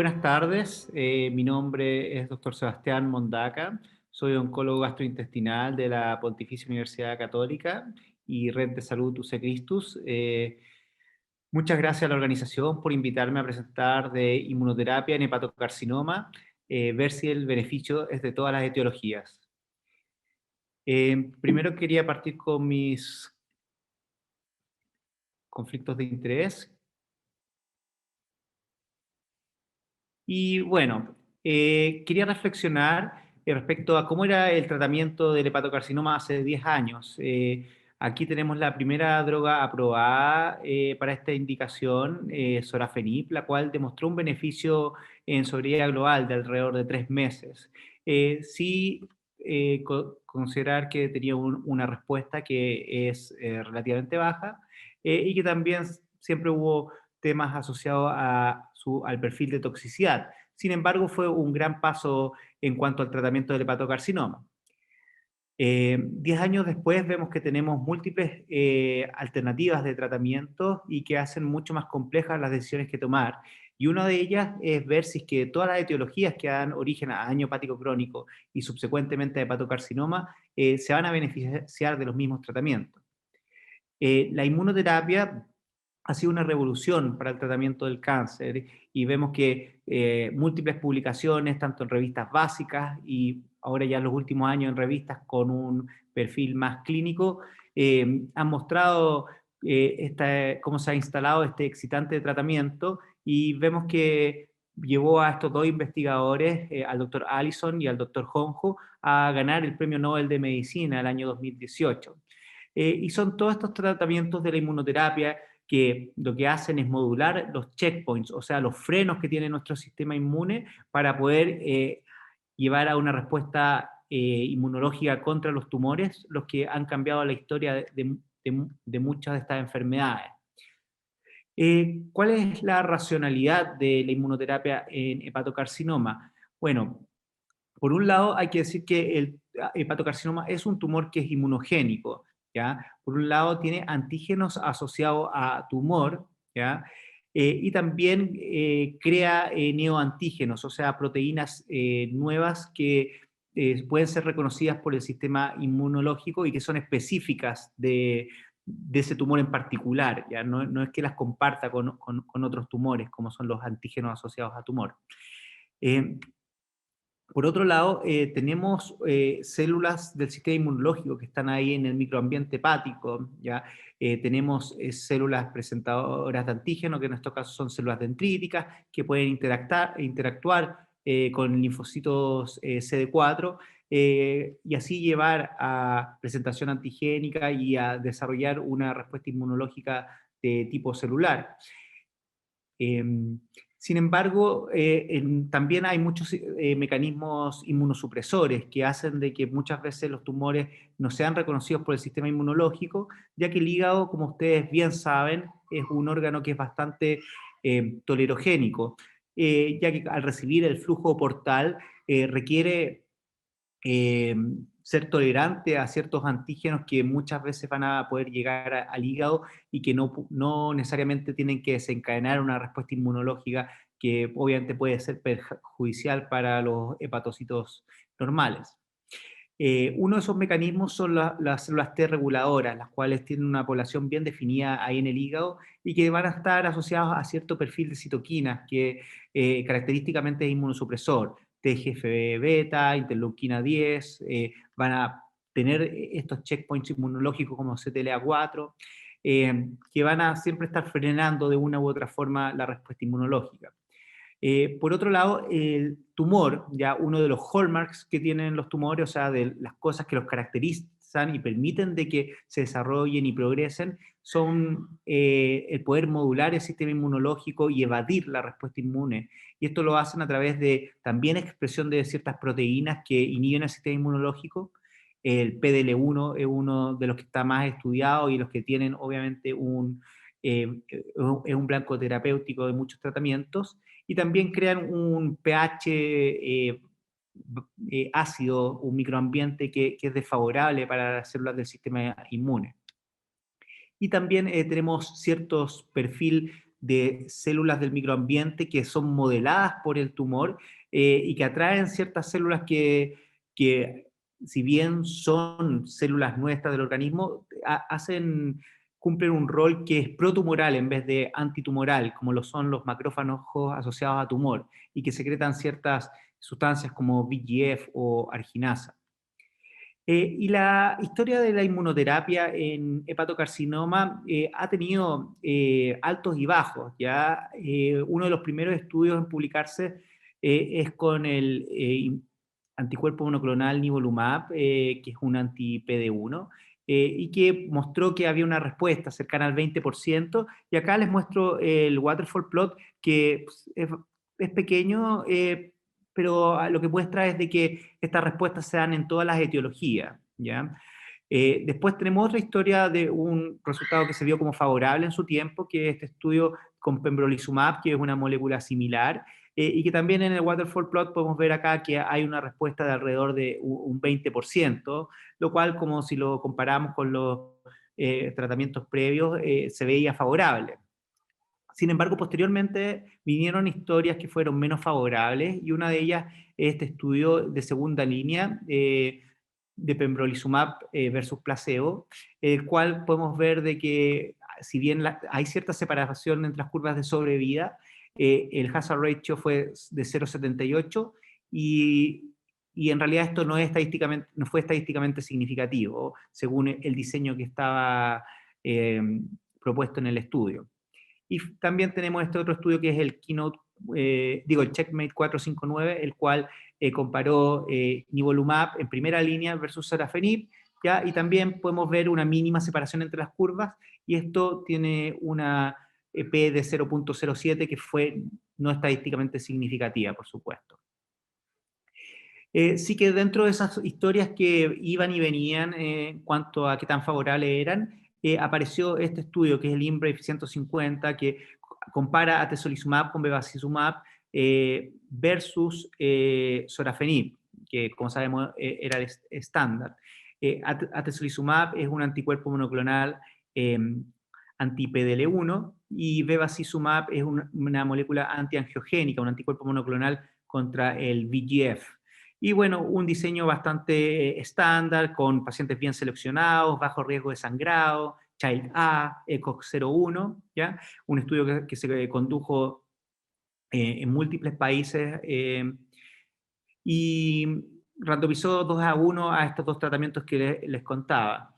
buenas tardes. Mi nombre es Dr. Sebastián Mondaca. Soy oncólogo gastrointestinal de la Pontificia Universidad Católica y Red de Salud UC Christus. Muchas gracias a la organización por invitarme a presentar de inmunoterapia en hepatocarcinoma, ver si el beneficio es de todas las etiologías. Primero quería partir con mis conflictos de interés. Y bueno, quería reflexionar respecto a cómo era el tratamiento del hepatocarcinoma hace 10 años. Aquí tenemos la primera droga aprobada para esta indicación, sorafenib, la cual demostró un beneficio en sobrevida global de alrededor de 3 meses. Sí, considerar que tenía una respuesta que es relativamente baja y que también siempre hubo temas asociados al perfil de toxicidad. Sin embargo, fue un gran paso en cuanto al tratamiento del hepatocarcinoma. 10 años después vemos que tenemos múltiples alternativas de tratamiento y que hacen mucho más complejas las decisiones que tomar. Y una de ellas es ver si es que todas las etiologías que dan origen a daño hepático crónico y subsecuentemente a hepatocarcinoma se van a beneficiar de los mismos tratamientos. La inmunoterapia ha sido una revolución para el tratamiento del cáncer y vemos que múltiples publicaciones, tanto en revistas básicas y ahora ya en los últimos años en revistas con un perfil más clínico, han mostrado cómo se ha instalado este excitante de tratamiento y vemos que llevó a estos dos investigadores, al doctor Allison y al doctor Honjo, a ganar el Premio Nobel de Medicina el año 2018. Y son todos estos tratamientos de la inmunoterapia que lo que hacen es modular los checkpoints, o sea, los frenos que tiene nuestro sistema inmune para poder llevar a una respuesta inmunológica contra los tumores, los que han cambiado la historia de muchas de estas enfermedades. ¿Cuál es la racionalidad de la inmunoterapia en hepatocarcinoma? Bueno, por un lado, hay que decir que el hepatocarcinoma es un tumor que es inmunogénico, ¿ya? Por un lado, tiene antígenos asociados a tumor, ¿ya? Y también crea neoantígenos, o sea, proteínas nuevas que pueden ser reconocidas por el sistema inmunológico y que son específicas de ese tumor en particular, ¿ya? No es que las comparta con otros tumores, como son los antígenos asociados a tumor. Eh, por otro lado, tenemos células del sistema inmunológico que están ahí en el microambiente hepático, ¿ya? Tenemos células presentadoras de antígeno, que en estos casos son células dendríticas, que pueden interactuar con linfocitos CD4 y así llevar a presentación antigénica y a desarrollar una respuesta inmunológica de tipo celular. Sin embargo, también hay muchos mecanismos inmunosupresores que hacen de que muchas veces los tumores no sean reconocidos por el sistema inmunológico, ya que el hígado, como ustedes bien saben, es un órgano que es bastante tolerogénico, ya que al recibir el flujo portal requiere eh, ser tolerante a ciertos antígenos que muchas veces van a poder llegar al hígado y que no necesariamente tienen que desencadenar una respuesta inmunológica que obviamente puede ser perjudicial para los hepatocitos normales. Uno de esos mecanismos son las células T reguladoras, las cuales tienen una población bien definida ahí en el hígado y que van a estar asociadas a cierto perfil de citoquinas que característicamente es inmunosupresor. TGF-beta, interleuquina 10, van a tener estos checkpoints inmunológicos como CTLA4, que van a siempre estar frenando de una u otra forma la respuesta inmunológica. Por otro lado, el tumor, ya uno de los hallmarks que tienen los tumores, o sea, de las cosas que los caracterizan y permiten de que se desarrollen y progresen, son el poder modular el sistema inmunológico y evadir la respuesta inmune. Y esto lo hacen a través de también expresión de ciertas proteínas que inhiben el sistema inmunológico. El PDL1 es uno de los que está más estudiado y los que tienen obviamente es un blanco terapéutico de muchos tratamientos y también crean un pH ácido, un microambiente que es desfavorable para las células del sistema inmune. Y también tenemos ciertos perfil de células del microambiente que son modeladas por el tumor y que atraen ciertas células que, si bien son células nuestras del organismo, cumplen un rol que es protumoral en vez de antitumoral, como lo son los macrófagos asociados a tumor, y que secretan ciertas sustancias como VEGF o arginasa. Y la historia de la inmunoterapia en hepatocarcinoma ha tenido altos y bajos. ¿Ya? Uno de los primeros estudios en publicarse es con el anticuerpo monoclonal nivolumab, que es un anti-PD1, y que mostró que había una respuesta cercana al 20%. Y acá les muestro el waterfall plot, que pues, es pequeño, pero lo que muestra es de que estas respuestas se dan en todas las etiologías, ¿ya? Después tenemos otra historia de un resultado que se vio como favorable en su tiempo, que es este estudio con pembrolizumab, que es una molécula similar, y que también en el waterfall plot podemos ver acá que hay una respuesta de alrededor de un 20%, lo cual, como si lo comparamos con los tratamientos previos, se veía favorable. Sin embargo, posteriormente vinieron historias que fueron menos favorables, y una de ellas es este estudio de segunda línea de pembrolizumab versus placebo, el cual podemos ver de que si bien hay cierta separación entre las curvas de sobrevida, el hazard ratio fue de 0,78 y en realidad esto no fue estadísticamente significativo, según el diseño que estaba propuesto en el estudio. Y también tenemos este otro estudio que es el el Checkmate 459, el cual comparó nivolumab en primera línea versus sorafenib, ¿ya? Y también podemos ver una mínima separación entre las curvas, y esto tiene una P de 0,07 que fue no estadísticamente significativa, por supuesto. Sí que dentro de esas historias que iban y venían en cuanto a qué tan favorables eran, apareció este estudio que es el IMbrave 150, que compara atezolizumab con bevacizumab versus sorafenib, que como sabemos era el estándar. Atezolizumab es un anticuerpo monoclonal anti-PDL1 y bevacizumab es una molécula antiangiogénica, un anticuerpo monoclonal contra el VEGF. Y bueno, un diseño bastante estándar, con pacientes bien seleccionados, bajo riesgo de sangrado, Child A, ECOG 01, ¿ya? Un estudio que se condujo en múltiples países y randomizó 2:1 a estos dos tratamientos que les contaba.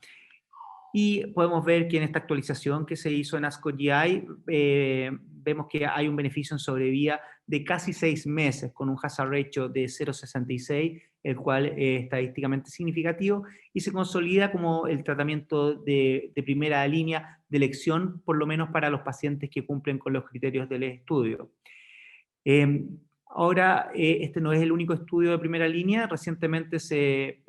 Y podemos ver que en esta actualización que se hizo en ASCO-GI, vemos que hay un beneficio en sobrevida de casi 6 meses, con un hazard ratio de 0,66, el cual es estadísticamente significativo, y se consolida como el tratamiento de primera línea de elección, por lo menos para los pacientes que cumplen con los criterios del estudio. Ahora, este no es el único estudio de primera línea. Recientemente se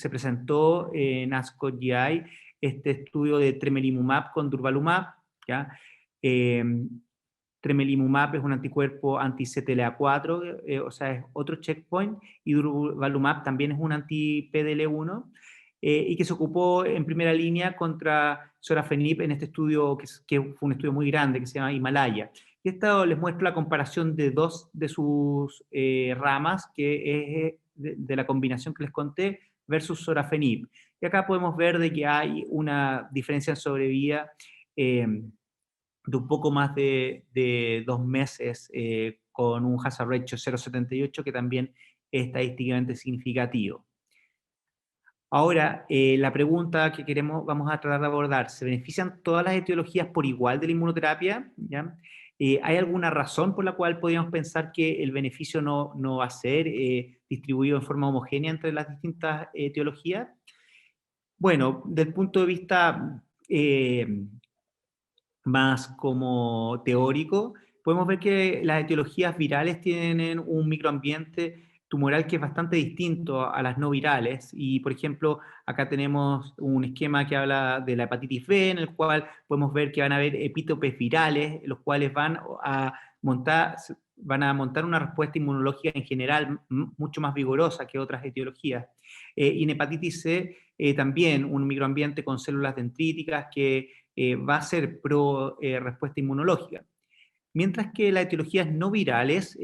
presentó en ASCO-GI este estudio de tremelimumab con durvalumab, ¿ya? Tremelimumab es un anticuerpo anti-CTLA4, o sea, es otro checkpoint, y durvalumab también es un anti-PDL1, y que se ocupó en primera línea contra sorafenib en este estudio, que fue un estudio muy grande, que se llama Himalaya. Y esto les muestro la comparación de dos de sus ramas, que es de la combinación que les conté, versus sorafenib. Y acá podemos ver de que hay una diferencia en sobrevida de un poco más de 2 meses con un hazard ratio 0,78, que también es estadísticamente significativo. Ahora, la pregunta que vamos a tratar de abordar: ¿se benefician todas las etiologías por igual de la inmunoterapia? ¿Ya? ¿Hay alguna razón por la cual podríamos pensar que el beneficio no va a ser distribuido en forma homogénea entre las distintas etiologías? Bueno, desde el punto de vista más como teórico, podemos ver que las etiologías virales tienen un microambiente tumoral que es bastante distinto a las no virales. Y, por ejemplo, acá tenemos un esquema que habla de la hepatitis B, en el cual podemos ver que van a haber epítopes virales, los cuales van a montar una respuesta inmunológica en general mucho más vigorosa que otras etiologías. Y en hepatitis C también un microambiente con células dendríticas que va a ser pro respuesta inmunológica. Mientras que las etiologías no virales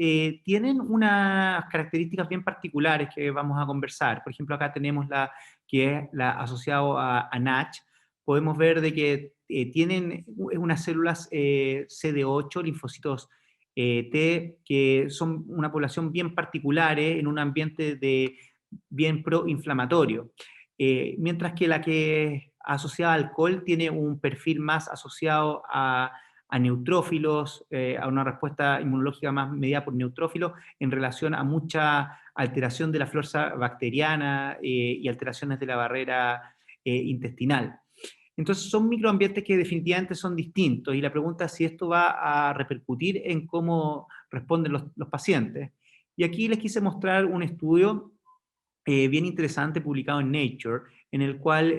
tienen unas características bien particulares que vamos a conversar. Por ejemplo, acá tenemos la que es la asociado a NASH. Podemos ver de que tienen unas células CD8, linfocitos T, que son una población bien particular en un ambiente bien proinflamatorio. Mientras que la que es asociada al alcohol tiene un perfil más asociado a neutrófilos, a una respuesta inmunológica más medida por neutrófilos en relación a mucha alteración de la flora bacteriana y alteraciones de la barrera intestinal. Entonces son microambientes que definitivamente son distintos y la pregunta es si esto va a repercutir en cómo responden los pacientes. Y aquí les quise mostrar un estudio bien interesante publicado en Nature, en el cual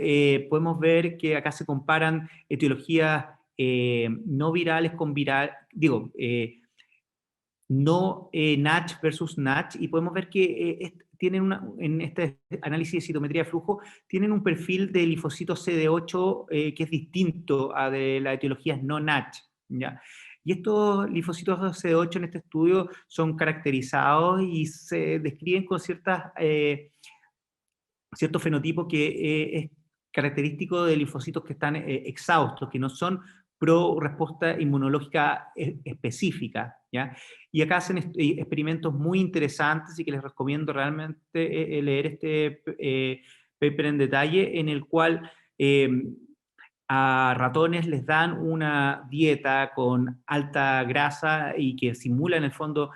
podemos ver que acá se comparan etiologías no virales con no NASH versus NASH, y podemos ver que tienen en este análisis de citometría de flujo, tienen un perfil de linfocitos CD8 que es distinto a de las etiologías no NASH, ¿ya? Y estos linfocitos CD8 en este estudio son caracterizados y se describen con cierto fenotipo que es característico de linfocitos que están exhaustos, que no son pro respuesta inmunológica específica, ¿ya? Y acá hacen experimentos muy interesantes y que les recomiendo realmente leer este paper en detalle, en el cual a ratones les dan una dieta con alta grasa y que simula en el fondo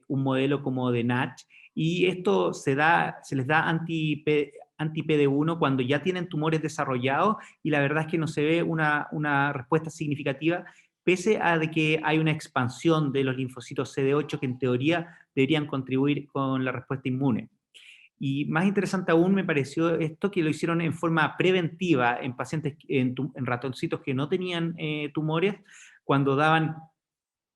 un modelo como de NASH, y esto se les da anti-PD1 cuando ya tienen tumores desarrollados, y la verdad es que no se ve una respuesta significativa, pese a de que hay una expansión de los linfocitos CD8 que en teoría deberían contribuir con la respuesta inmune. Y más interesante aún me pareció esto que lo hicieron en forma preventiva en pacientes, en ratoncitos que no tenían tumores, cuando daban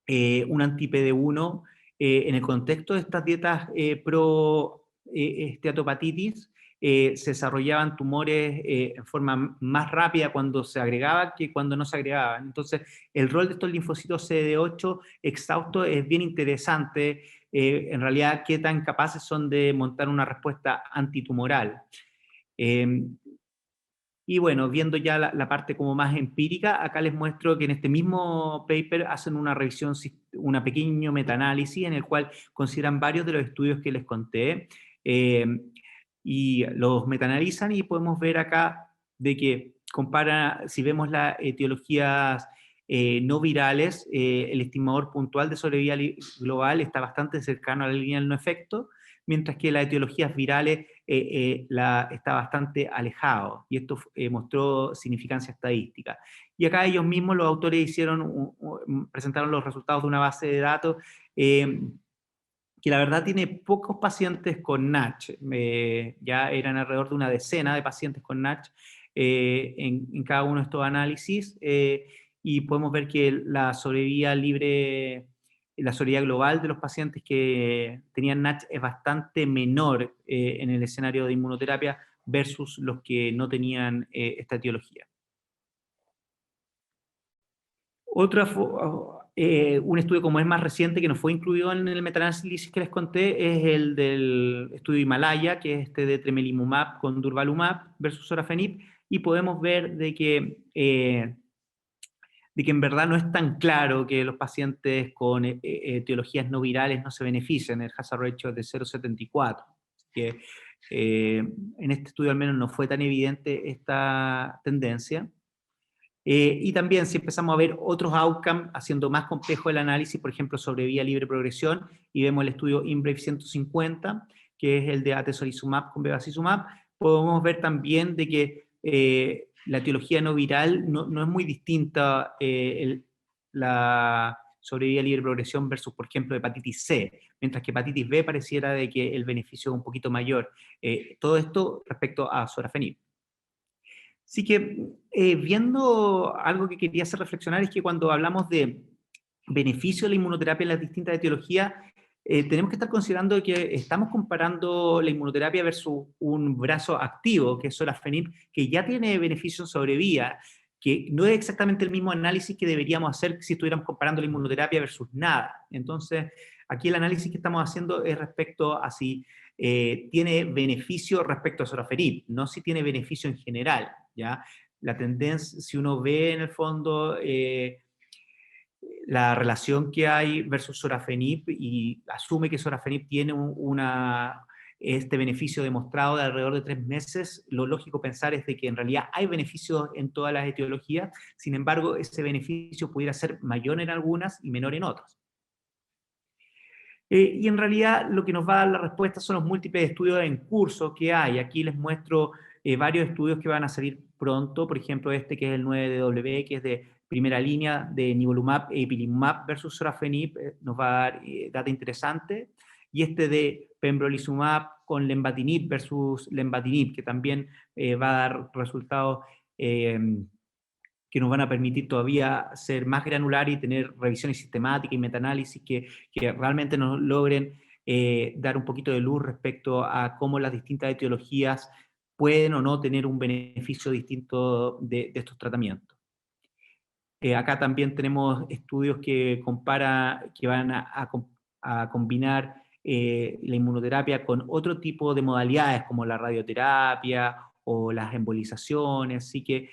un anti-PD1 en el contexto de estas dietas pro esteatopatitis. Se desarrollaban tumores en forma más rápida cuando se agregaba que cuando no se agregaba. Entonces, el rol de estos linfocitos CD8 exhaustos es bien interesante. En realidad, qué tan capaces son de montar una respuesta antitumoral. Eh, y bueno, viendo ya la parte como más empírica, acá les muestro que en este mismo paper hacen una revisión, una pequeño metaanálisis en el cual consideran varios de los estudios que les conté, eh, y los metaanalizan, y podemos ver acá de que compara, si vemos las etiologías no virales, el estimador puntual de sobrevida global está bastante cercano a la línea del no efecto, mientras que las etiologías virales está bastante alejado, y esto mostró significancia estadística. Y acá ellos mismos, los autores, presentaron los resultados de una base de datos que la verdad tiene pocos pacientes con NASH. Ya eran alrededor de una decena de pacientes con NASH en cada uno de estos análisis, y podemos ver que la sobrevida global de los pacientes que tenían NASH es bastante menor en el escenario de inmunoterapia versus los que no tenían esta etiología. Un estudio como es más reciente, que no fue incluido en el metaanálisis que les conté, es el del estudio Himalaya, que es este de tremelimumab con durvalumab versus sorafenib, y podemos ver de que en verdad no es tan claro que los pacientes con etiologías no virales no se benefician. El hazard ratio es de 0,74. Así que en este estudio al menos no fue tan evidente esta tendencia. Y también si empezamos a ver otros outcomes, haciendo más complejo el análisis, por ejemplo, sobre vía libre progresión, y vemos el estudio IMbrave 150, que es el de atezolizumab con bevacizumab, podemos ver también de que la etiología no viral no es muy distinta la sobre vía libre progresión versus, por ejemplo, hepatitis C, mientras que hepatitis B pareciera de que el beneficio es un poquito mayor. Todo esto respecto a sorafenib. Así que viendo algo que quería hacer reflexionar es que cuando hablamos de beneficio de la inmunoterapia en las distintas etiologías, tenemos que estar considerando que estamos comparando la inmunoterapia versus un brazo activo, que es sorafenib, que ya tiene beneficio en sobrevía. que no es exactamente el mismo análisis que deberíamos hacer si estuviéramos comparando la inmunoterapia versus nada. Entonces, aquí el análisis que estamos haciendo es respecto a si tiene beneficio respecto a sorafenib, no si tiene beneficio en general, ¿ya? La tendencia, si uno ve en el fondo la relación que hay versus sorafenib y asume que sorafenib tiene este beneficio demostrado de alrededor de 3 meses, lo lógico pensar es de que en realidad hay beneficios en todas las etiologías, sin embargo, ese beneficio pudiera ser mayor en algunas y menor en otras. Y en realidad lo que nos va a dar la respuesta son los múltiples estudios en curso que hay. Aquí les muestro varios estudios que van a salir pronto, por ejemplo este que es el 9DW, que es de primera línea de nivolumab e ipilimumab versus sorafenib, nos va a dar data interesante, y este de pembrolizumab con lenvatinib versus lenvatinib, que también va a dar resultados eh, que nos van a permitir todavía ser más granular y tener revisiones sistemáticas y metaanálisis que realmente nos logren dar un poquito de luz respecto a cómo las distintas etiologías pueden o no tener un beneficio distinto de estos tratamientos. Acá también tenemos estudios que van a combinar la inmunoterapia con otro tipo de modalidades como la radioterapia o las embolizaciones, así que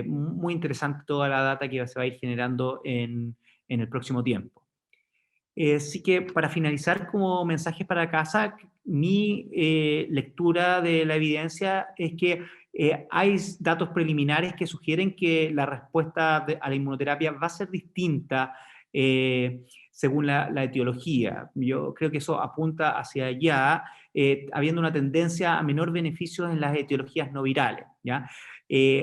muy interesante toda la data que se va a ir generando en el próximo tiempo. Así que para finalizar como mensajes para casa, mi lectura de la evidencia es que hay datos preliminares que sugieren que la respuesta a la inmunoterapia va a ser distinta según la etiología. Yo creo que eso apunta hacia allá, habiendo una tendencia a menor beneficio en las etiologías no virales, ¿ya?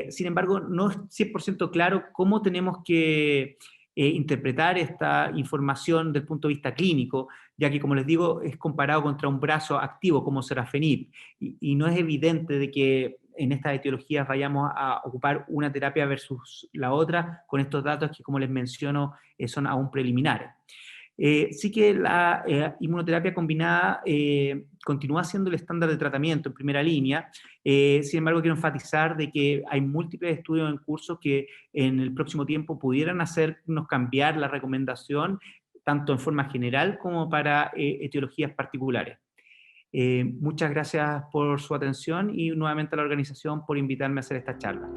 Sin embargo, no es 100% claro cómo tenemos que interpretar esta información desde el punto de vista clínico, ya que, como les digo, es comparado contra un brazo activo como sorafenib, y no es evidente de que en estas etiologías vayamos a ocupar una terapia versus la otra con estos datos que, como les menciono, son aún preliminares. Sí que la inmunoterapia combinada continúa siendo el estándar de tratamiento en primera línea. Sin embargo, quiero enfatizar de que hay múltiples estudios en curso que en el próximo tiempo pudieran hacernos cambiar la recomendación, tanto en forma general como para etiologías particulares. Muchas gracias por su atención y nuevamente a la organización por invitarme a hacer esta charla.